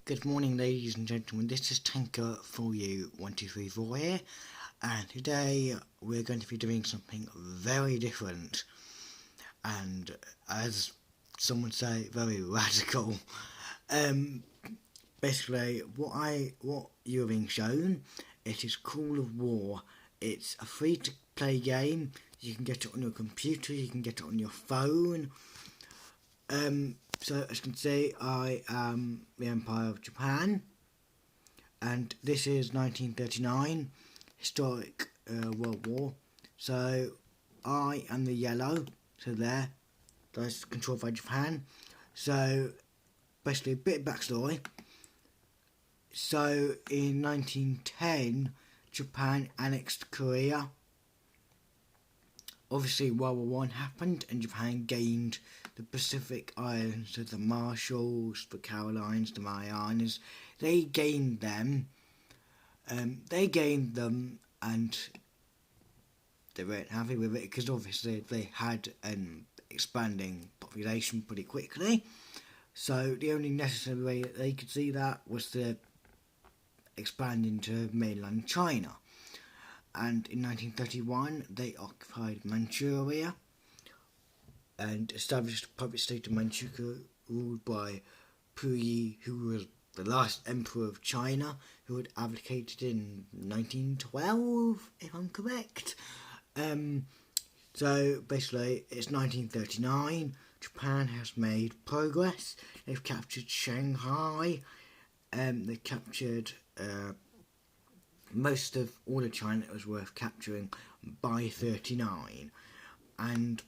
Good morning, ladies and gentlemen. This is Tanker for you 1234 here, and today we're going to be doing something very different and, as some would say, very radical. Um, Basically, what you're being shown, it is Call of War. It's a free-to-play game. You can get it on your computer. You can get it on your phone. So as you can see, I am the Empire of Japan, and this is 1939, historic World War. So I am the yellow, so that's controlled by Japan. So basically, a bit of backstory. So in 1910, Japan annexed Korea. Obviously, World War One happened, and Japan gained the Pacific Islands, so the Marshalls, the Carolines, the Marianas. They gained them. And they weren't happy with it because obviously they had an expanding population pretty quickly. So the only necessary way that they could see that was to expand into mainland China. And in 1931, they occupied Manchuria and established a puppet state of Manchukuo ruled by Puyi, who was the last emperor of China, who had abdicated in 1912, if I'm correct. So basically, it's 1939. Japan has made progress. They've captured Shanghai. They captured most of all of China that was worth capturing by 39. And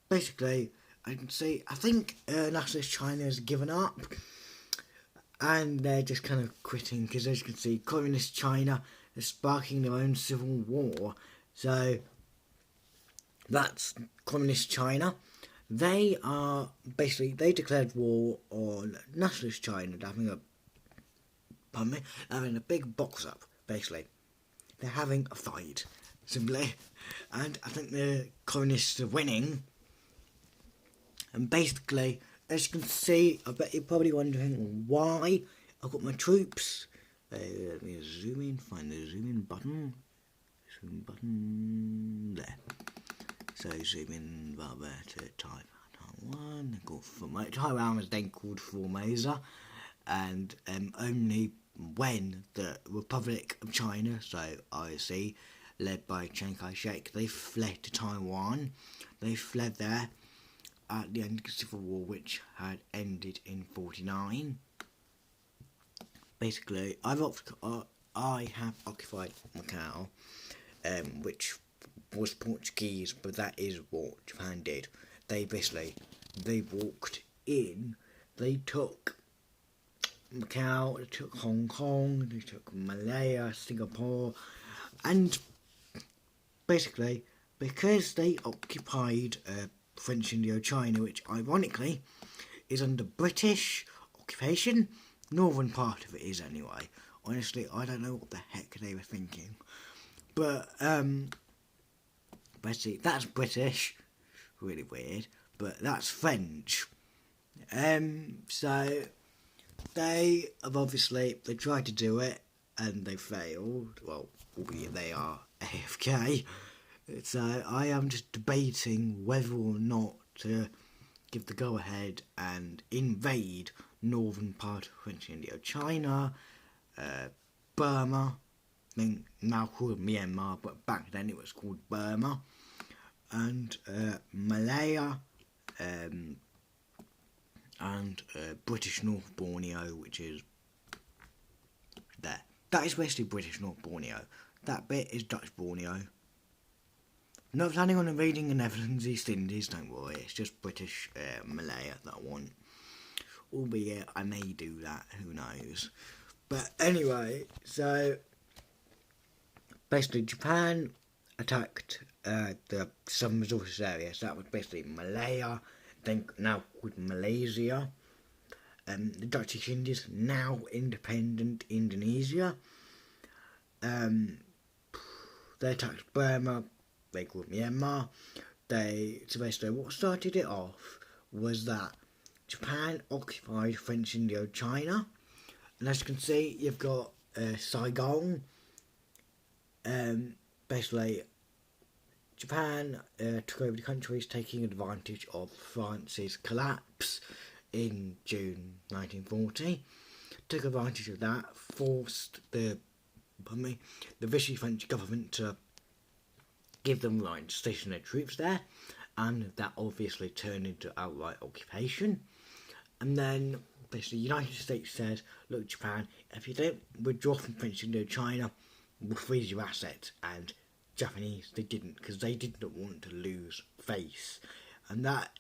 basically, I can see, I think nationalist China has given up, and they're just kind of quitting because, as you can see, communist China is sparking their own civil war. So that's communist China. They declared war on nationalist China. They're having a big box up, basically. They're having a fight, simply. And I think the communists are winning. And basically, as you can see, I bet you're probably wondering why I've got my troops. Let me zoom in, find the zoom in button. Zoom button there. So zoom in about there to type Taiwan. Taiwan was then called Formosa, and only when the Republic of China, so ROC, led by Chiang Kai-shek, they fled to Taiwan. They fled there at the end of the Civil War, which had ended in 1949. Basically, I have occupied Macau, which was Portuguese, but that is what Japan did. They walked in, they took Macau, they took Hong Kong, they took Malaya, Singapore, and basically, because they occupied French Indochina, which ironically is under British occupation, northern part of it is anyway. Honestly, I don't know what the heck they were thinking. But, basically, that's British, really weird, but that's French. So, they tried to do it, and they failed, well, albeit they are AFK. So, I am just debating whether or not to give the go-ahead and invade northern part of French Indochina, Burma, I think now called Myanmar, but back then it was called Burma, and Malaya, and British North Borneo, which is there. That is basically British North Borneo. That bit is Dutch Borneo. Not planning on invading the Netherlands, East Indies, don't worry, it's just British Malaya that I want. Albeit I may do that, who knows. But anyway, so basically Japan attacked the Southern Resources area, so that was basically Malaya, then now called Malaysia. The Dutch East Indies, now independent Indonesia. They attacked Burma, they called Myanmar. So basically what started it off was that Japan occupied French Indochina, and as you can see, you've got Saigon. Basically, Japan took over the countries, taking advantage of France's collapse in June 1940. Took advantage of that, forced the Vichy French government to give them right to station their troops there, and that obviously turned into outright occupation. And then basically the United States said, look Japan, if you don't withdraw from French Indochina, we'll freeze your assets. And Japanese, they didn't, because they didn't want to lose face. And that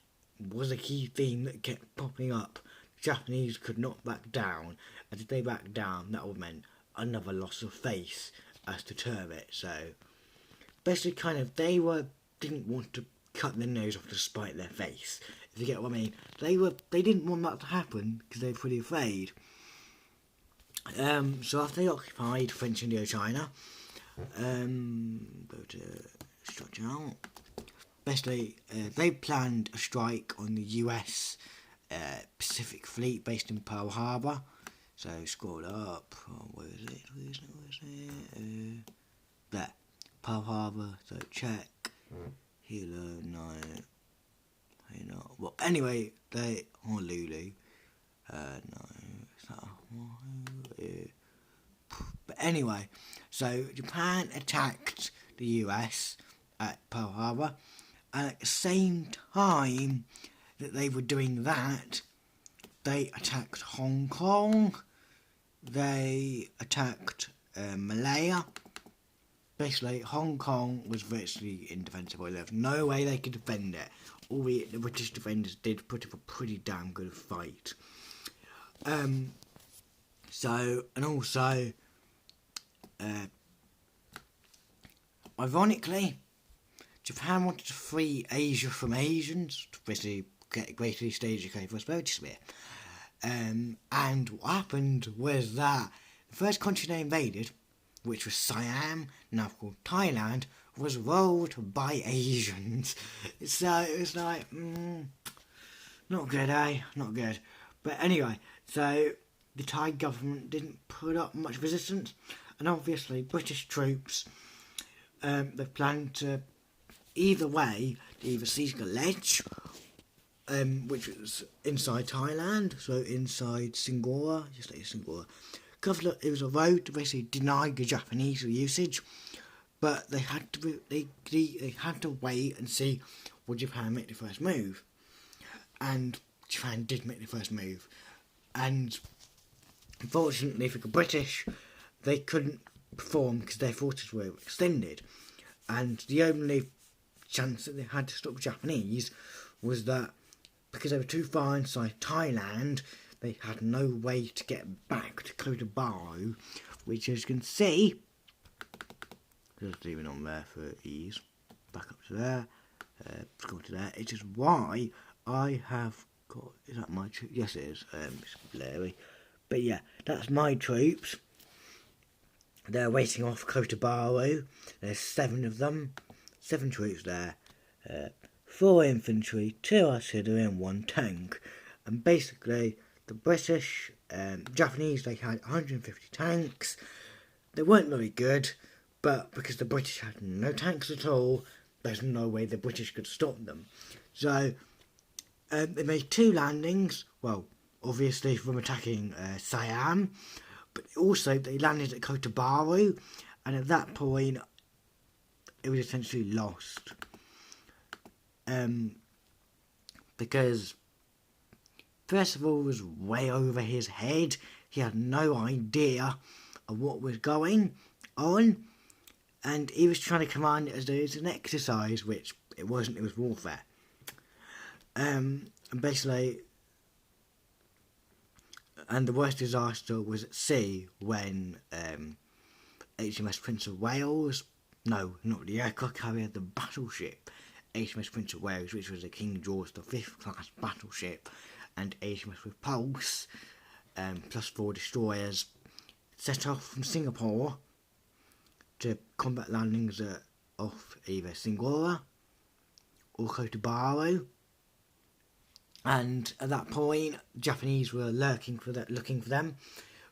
was a key theme that kept popping up. The Japanese could not back down, and if they backed down, that would mean another loss of face, as to term it. So basically they didn't want to cut their nose off to spite their face, if you get what I mean. They didn't want that to happen because they were pretty afraid. So after they occupied French Indochina, go to structure out. Basically, they planned a strike on the US Pacific Fleet based in Pearl Harbor. So scroll up. Oh, where is it? There. Pearl Harbor. So check. Hilo, no. Well, anyway, they Honolulu. No, is that Honolulu? But anyway, so Japan attacked the US at Pearl Harbor, and at the same time that they were doing that, they attacked Hong Kong. They attacked Malaya. Basically, Hong Kong was virtually indefensible. There was no way they could defend it, albeit the British defenders did put up a pretty damn good fight. Ironically, Japan wanted to free Asia from Asians, to basically get a Great East Asia prosperity sphere. And what happened was that the first country they invaded, which was Siam, now called Thailand, was ruled by Asians. So it was like, not good, eh? Not good. But anyway, so the Thai government didn't put up much resistance, and obviously British troops, they planned to either seize a ledge, which was inside Thailand, so inside Singapore, just like Singapore. It was a road to basically deny the Japanese usage, but they had to wait and see would Japan make the first move, and Japan did make the first move, and unfortunately for the British, they couldn't perform because their forces were extended, and the only chance that they had to stop the Japanese was that because they were too far inside Thailand, they had no way to get back to Kota Bharu, which as you can see, just leaving on there for ease, back up to there, go to there, it is why I have got, is that my troop? Yes it is, it's blurry, but yeah, that's my troops. They're waiting off Kota Bharu. There's 7 of them, 7 troops there, 4 infantry, 2 artillery and 1 tank, and basically the British, Japanese, they had 150 tanks. They weren't very good, but because the British had no tanks at all, there's no way the British could stop them. So they made 2 landings, well, obviously from attacking Siam, but also they landed at Kota Bharu, and at that point it was essentially lost. Because first of all, it was way over his head. He had no idea of what was going on, and he was trying to command it as though it was an exercise, which it wasn't, it was warfare. And basically, and the worst disaster was at sea when HMS Prince of Wales, no, not the aircraft carrier, the battleship HMS Prince of Wales, which was a King George V class battleship, and HMS Repulse, plus 4 destroyers, set off from Singapore to combat landings off either Singapore or Kota Bharu. And at that point, Japanese were looking for them.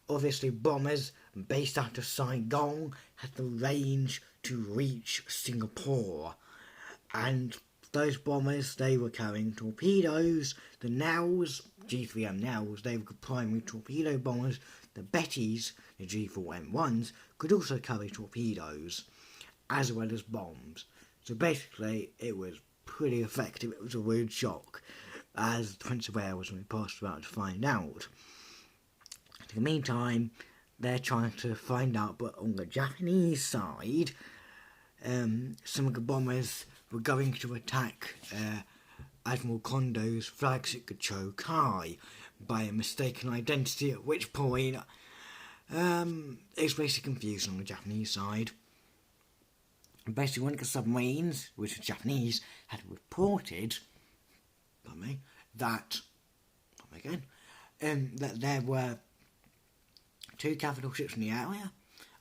Obviously, bombers based out of Saigon had the range to reach Singapore, and those bombers, they were carrying torpedoes. The Nels, G3M Nels, they were primary torpedo bombers. The Bettys, the G4M1s, could also carry torpedoes, as well as bombs. So basically, it was pretty effective. It was a weird shock, as the Prince of Wales and passed about to find out. In the meantime, they're trying to find out, but on the Japanese side, some of the bombers were going to attack Admiral Kondo's flagship Chokai by a mistaken identity, at which point it's basically confusion on the Japanese side. Basically, one of the submarines, which was Japanese, had reported that there were 2 capital ships in the area,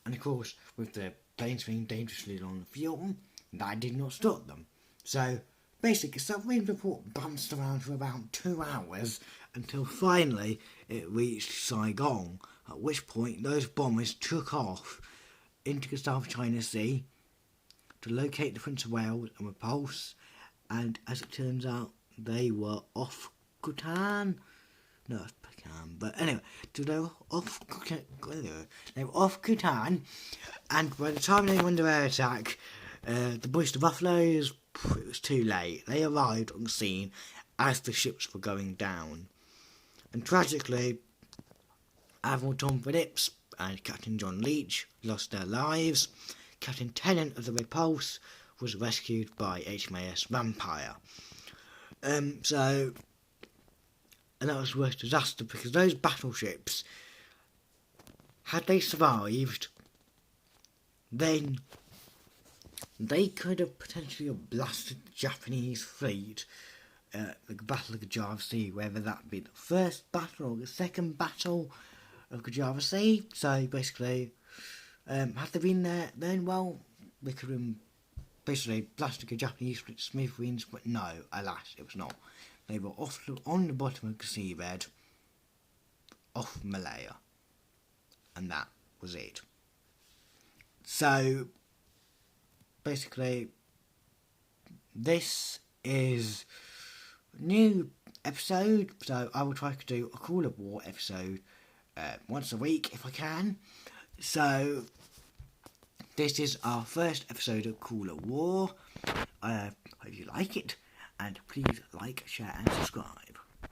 and of course, with the planes being dangerously low on fuel, that did not stop them. So, basically, the submarine report bounced around for about 2 hours until finally it reached Saigon, at which point those bombers took off into the South China Sea to locate the Prince of Wales and repulse, and as it turns out, they were off Kutan. No, Pecan, but anyway, they were off Kutan, and by the time they were under air attack, the Booster Buffaloes, it was too late. They arrived on the scene as the ships were going down, and tragically, Admiral Tom Phillips and Captain John Leach lost their lives. Captain Tennant of the Repulse was rescued by HMAS Vampire. And that was the worst disaster, because those battleships, had they survived, then they could have potentially blasted the Japanese fleet at the Battle of the Java Sea, whether that be the first battle or the second battle of the Java Sea. So basically, had they been there, then well, they could have basically blasted the Japanese smithereens, but no, alas, it was not. They were on the bottom of the seabed, off Malaya, and that was it. So, basically, this is a new episode, so I will try to do a Call of War episode once a week if I can. So, this is our first episode of Call of War. I hope you like it, and please like, share and subscribe.